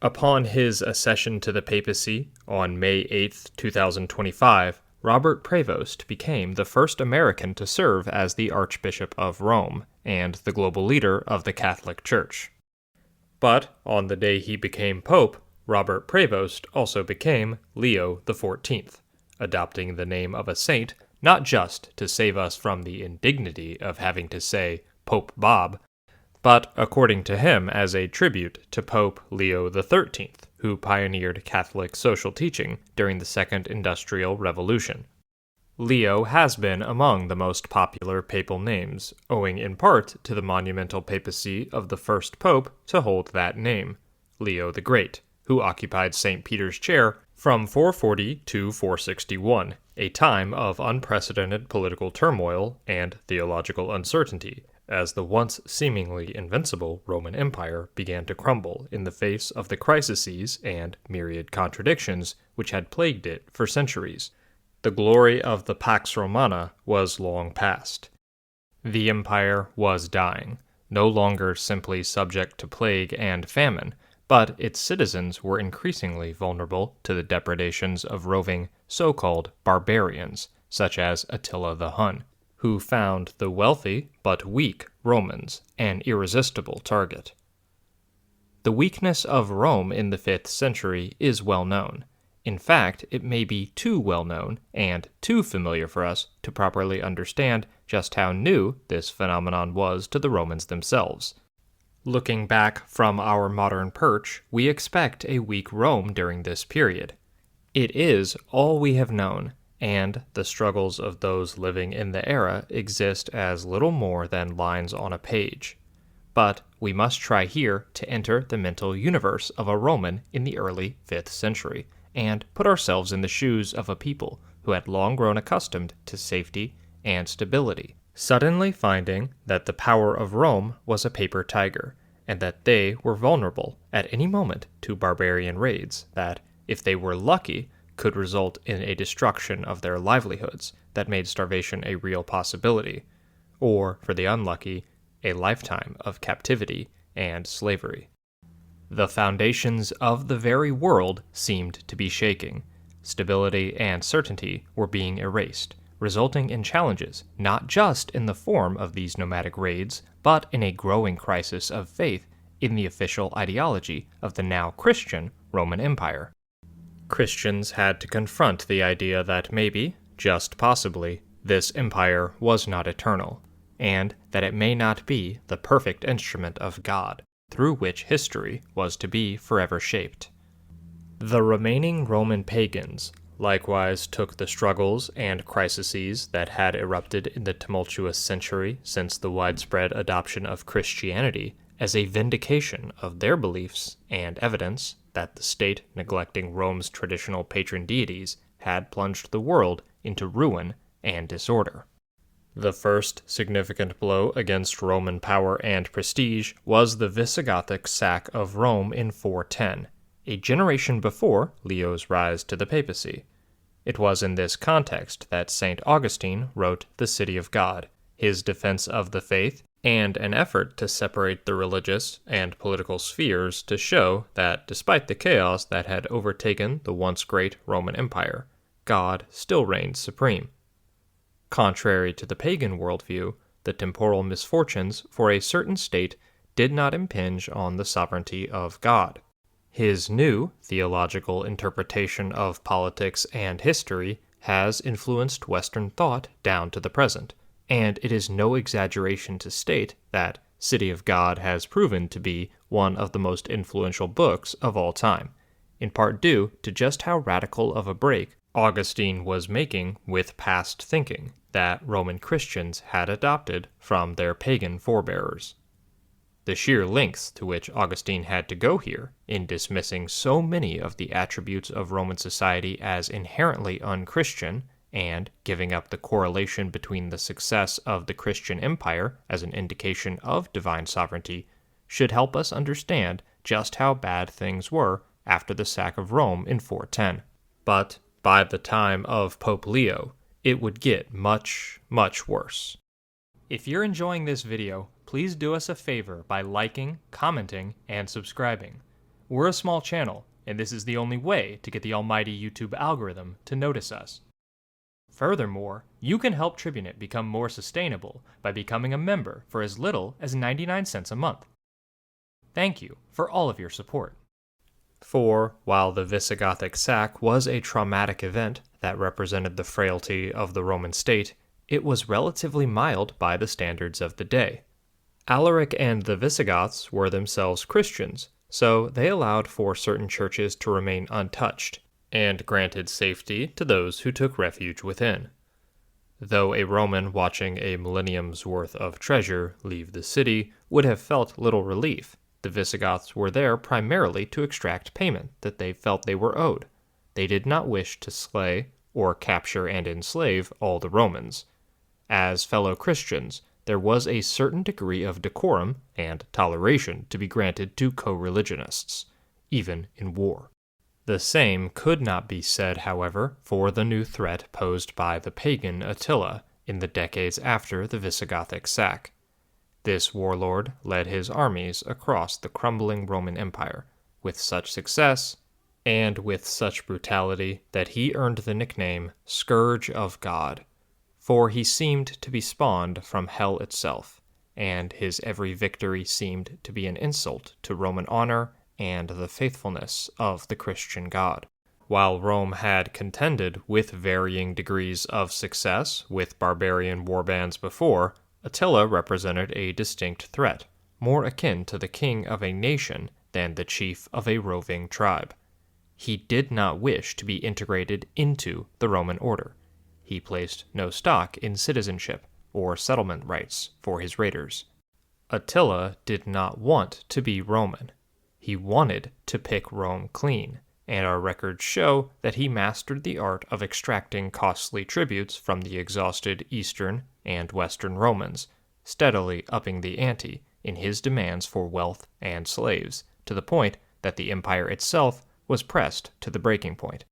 Upon his accession to the papacy on May 8, 2025, Robert Prevost became the first American to serve as the Archbishop of Rome and the global leader of the Catholic Church. But on the day he became Pope, Robert Prevost also became Leo XIV, adopting the name of a saint not just to save us from the indignity of having to say Pope Bob, but according to him as a tribute to Pope Leo XIII, who pioneered Catholic social teaching during the Second Industrial Revolution. Leo has been among the most popular papal names, owing in part to the monumental papacy of the first pope to hold that name, Leo the Great, who occupied St. Peter's chair from 440 to 461, a time of unprecedented political turmoil and theological uncertainty, as the once seemingly invincible Roman Empire began to crumble in the face of the crises and myriad contradictions which had plagued it for centuries. The glory of the Pax Romana was long past. The empire was dying, no longer simply subject to plague and famine, but its citizens were increasingly vulnerable to the depredations of roving so-called barbarians, such as Attila the Hun, who found the wealthy but weak Romans an irresistible target. The weakness of Rome in the 5th century is well known. In fact, it may be too well known and too familiar for us to properly understand just how new this phenomenon was to the Romans themselves. Looking back from our modern perch, we expect a weak Rome during this period. It is all we have known, and the struggles of those living in the era exist as little more than lines on a page. But we must try here to enter the mental universe of a Roman in the early 5th century, and put ourselves in the shoes of a people who had long grown accustomed to safety and stability, suddenly finding that the power of Rome was a paper tiger, and that they were vulnerable at any moment to barbarian raids that, if they were lucky, could result in a destruction of their livelihoods that made starvation a real possibility, or, for the unlucky, a lifetime of captivity and slavery. The foundations of the very world seemed to be shaking. Stability and certainty were being erased, resulting in challenges not just in the form of these nomadic raids, but in a growing crisis of faith in the official ideology of the now Christian Roman Empire. Christians had to confront the idea that maybe, just possibly, this empire was not eternal, and that it may not be the perfect instrument of God, through which history was to be forever shaped. The remaining Roman pagans likewise took the struggles and crises that had erupted in the tumultuous century since the widespread adoption of Christianity as a vindication of their beliefs and evidence that the state, neglecting Rome's traditional patron deities, had plunged the world into ruin and disorder. The first significant blow against Roman power and prestige was the Visigothic sack of Rome in 410, a generation before Leo's rise to the papacy. It was in this context that St. Augustine wrote The City of God, his defense of the faith, and an effort to separate the religious and political spheres to show that despite the chaos that had overtaken the once great Roman Empire, God still reigned supreme. Contrary to the pagan worldview, the temporal misfortunes for a certain state did not impinge on the sovereignty of God. His new theological interpretation of politics and history has influenced Western thought down to the present, and it is no exaggeration to state that City of God has proven to be one of the most influential books of all time, in part due to just how radical of a break Augustine was making with past thinking that Roman Christians had adopted from their pagan forebears. The sheer lengths to which Augustine had to go here in dismissing so many of the attributes of Roman society as inherently unchristian and giving up the correlation between the success of the Christian empire as an indication of divine sovereignty should help us understand just how bad things were after the sack of Rome in 410. But by the time of Pope Leo, it would get much, much worse. If you're enjoying this video, please do us a favor by liking, commenting, and subscribing. we're a small channel, and this is the only way to get the almighty YouTube algorithm to notice us. Furthermore, you can help Tribunate become more sustainable by becoming a member for as little as 99 cents a month. Thank you for all of your support. For, while the Visigothic sack was a traumatic event that represented the frailty of the Roman state, it was relatively mild by the standards of the day. Alaric and the Visigoths were themselves Christians, so they allowed for certain churches to remain untouched, and granted safety to those who took refuge within. Though a Roman watching a millennium's worth of treasure leave the city would have felt little relief, the Visigoths were there primarily to extract payment that they felt they were owed. They did not wish to slay or capture and enslave all the Romans. As fellow Christians, there was a certain degree of decorum and toleration to be granted to co-religionists, even in war. The same could not be said, however, for the new threat posed by the pagan Attila in the decades after the Visigothic sack. This warlord led his armies across the crumbling Roman Empire, with such success and with such brutality that he earned the nickname Scourge of God, for he seemed to be spawned from hell itself, and his every victory seemed to be an insult to Roman honor and the faithfulness of the Christian God. While Rome had contended with varying degrees of success with barbarian warbands before, Attila represented a distinct threat, more akin to the king of a nation than the chief of a roving tribe. He did not wish to be integrated into the Roman order. He placed no stock in citizenship or settlement rights for his raiders. Attila did not want to be Roman. He wanted to pick Rome clean, and our records show that he mastered the art of extracting costly tributes from the exhausted Eastern and Western Romans, steadily upping the ante in his demands for wealth and slaves, to the point that the empire itself was pressed to the breaking point.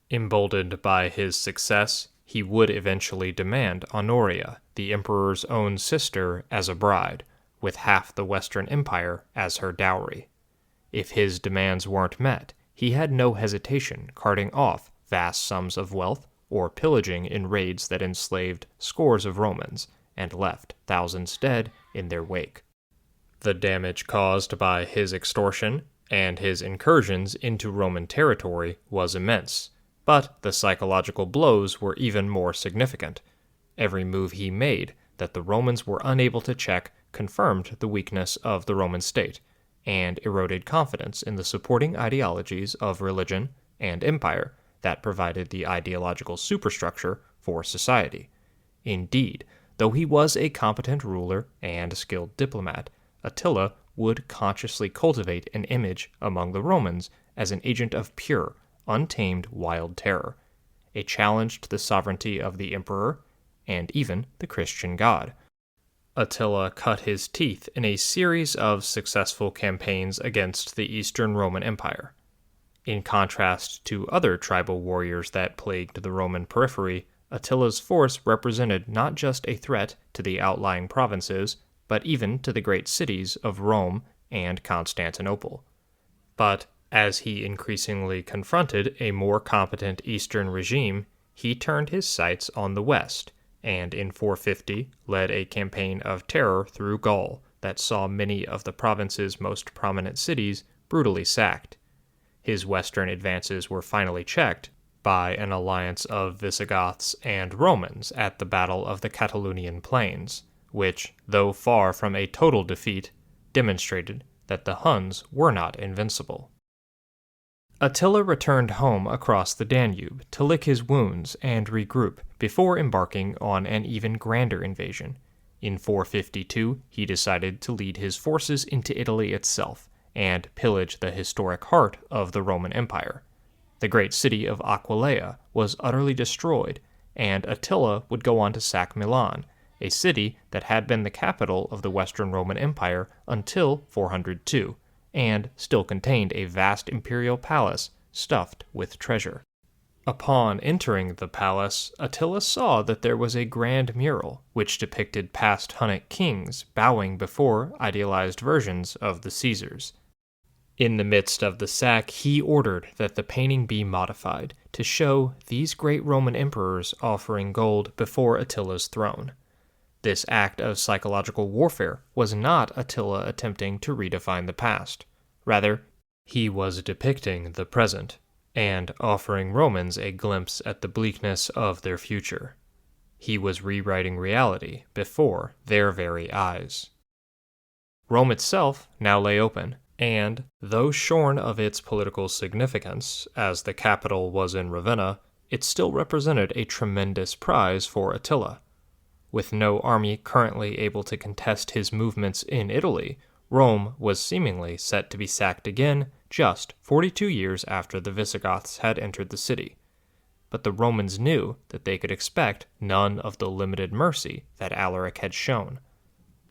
Emboldened by his success, he would eventually demand Honoria, the emperor's own sister, as a bride, with half the Western Empire as her dowry. If his demands weren't met, he had no hesitation carting off vast sums of wealth or pillaging in raids that enslaved scores of Romans and left thousands dead in their wake. The damage caused by his extortion and his incursions into Roman territory was immense, but the psychological blows were even more significant. Every move he made that the Romans were unable to check confirmed the weakness of the Roman state, and eroded confidence in the supporting ideologies of religion and empire that provided the ideological superstructure for society. Indeed, though he was a competent ruler and skilled diplomat, Attila would consciously cultivate an image among the Romans as an agent of pure, untamed wild terror, a challenge to the sovereignty of the emperor and even the Christian God. Attila cut his teeth in a series of successful campaigns against the Eastern Roman Empire. In contrast to other tribal warriors that plagued the Roman periphery, Attila's force represented not just a threat to the outlying provinces, but even to the great cities of Rome and Constantinople. But as he increasingly confronted a more competent Eastern regime, he turned his sights on the West, and in 450 led a campaign of terror through Gaul that saw many of the province's most prominent cities brutally sacked. His western advances were finally checked by an alliance of Visigoths and Romans at the Battle of the Catalonian Plains, which, though far from a total defeat, demonstrated that the Huns were not invincible. Attila returned home across the Danube to lick his wounds and regroup before embarking on an even grander invasion. In 452, he decided to lead his forces into Italy itself and pillage the historic heart of the Roman Empire. The great city of Aquileia was utterly destroyed, and Attila would go on to sack Milan, a city that had been the capital of the Western Roman Empire until 402, and still contained a vast imperial palace stuffed with treasure. Upon entering the palace, Attila saw that there was a grand mural which depicted past Hunnic kings bowing before idealized versions of the Caesars. In the midst of the sack, he ordered that the painting be modified to show these great Roman emperors offering gold before Attila's throne. This act of psychological warfare was not Attila attempting to redefine the past. Rather, he was depicting the present and offering Romans a glimpse at the bleakness of their future. He was rewriting reality before their very eyes. Rome itself now lay open, and, though shorn of its political significance, as the capital was in Ravenna, it still represented a tremendous prize for Attila. With no army currently able to contest his movements in Italy, Rome was seemingly set to be sacked again just 42 years after the Visigoths had entered the city. But the Romans knew that they could expect none of the limited mercy that Alaric had shown.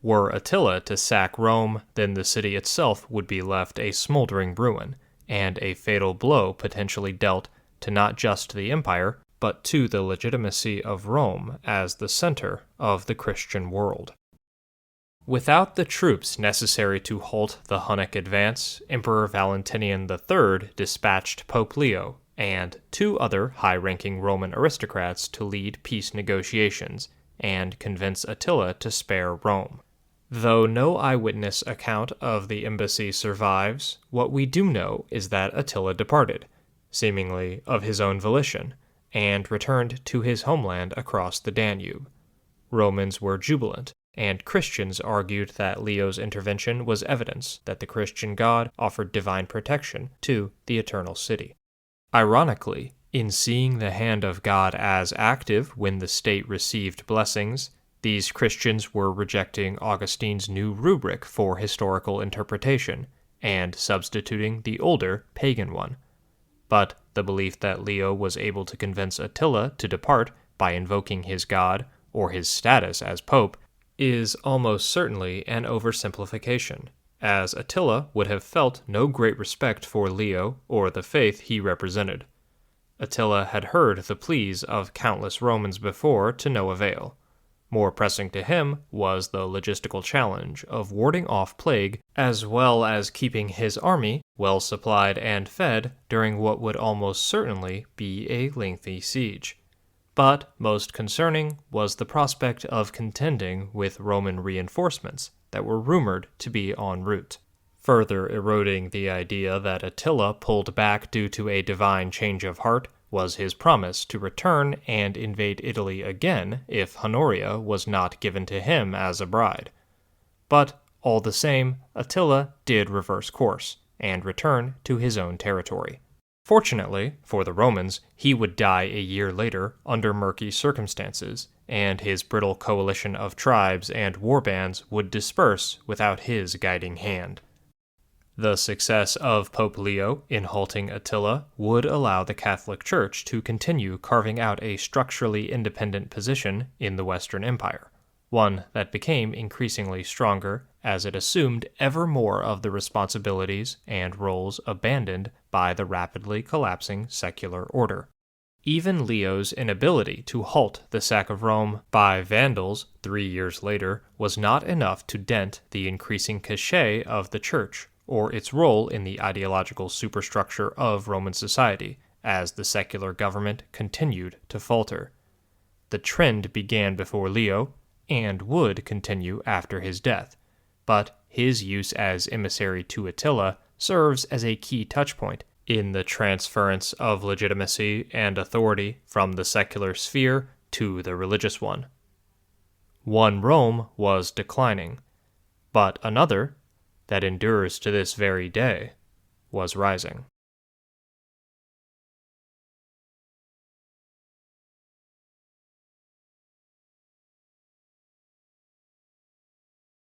Were Attila to sack Rome, then the city itself would be left a smoldering ruin, and a fatal blow potentially dealt to not just the empire, but to the legitimacy of Rome as the center of the Christian world. Without the troops necessary to halt the Hunnic advance, Emperor Valentinian III dispatched Pope Leo and 2 other high-ranking Roman aristocrats to lead peace negotiations and convince Attila to spare Rome. Though no eyewitness account of the embassy survives, what we do know is that Attila departed, seemingly of his own volition, and returned to his homeland across the Danube. Romans were jubilant, and Christians argued that Leo's intervention was evidence that the Christian God offered divine protection to the eternal city. Ironically, in seeing the hand of God as active when the state received blessings, these Christians were rejecting Augustine's new rubric for historical interpretation and substituting the older pagan one. But the belief that Leo was able to convince Attila to depart by invoking his god or his status as pope is almost certainly an oversimplification, as Attila would have felt no great respect for Leo or the faith he represented. Attila had heard the pleas of countless Romans before to no avail. More pressing to him was the logistical challenge of warding off plague as well as keeping his army well supplied and fed during what would almost certainly be a lengthy siege. But most concerning was the prospect of contending with Roman reinforcements that were rumored to be en route, further eroding the idea that Attila pulled back due to a divine change of heart was his promise to return and invade Italy again if Honoria was not given to him as a bride. But, all the same, Attila did reverse course and return to his own territory. Fortunately, for the Romans, he would die a year later under murky circumstances, and his brittle coalition of tribes and warbands would disperse without his guiding hand. The success of Pope Leo in halting Attila would allow the Catholic Church to continue carving out a structurally independent position in the Western Empire, one that became increasingly stronger as it assumed ever more of the responsibilities and roles abandoned by the rapidly collapsing secular order. Even Leo's inability to halt the sack of Rome by Vandals 3 years later was not enough to dent the increasing cachet of the Church or its role in the ideological superstructure of Roman society as the secular government continued to falter. The trend began before Leo and would continue after his death, but his use as emissary to Attila serves as a key touchpoint in the transference of legitimacy and authority from the secular sphere to the religious one. One Rome was declining, but another, that endures to this very day, was rising.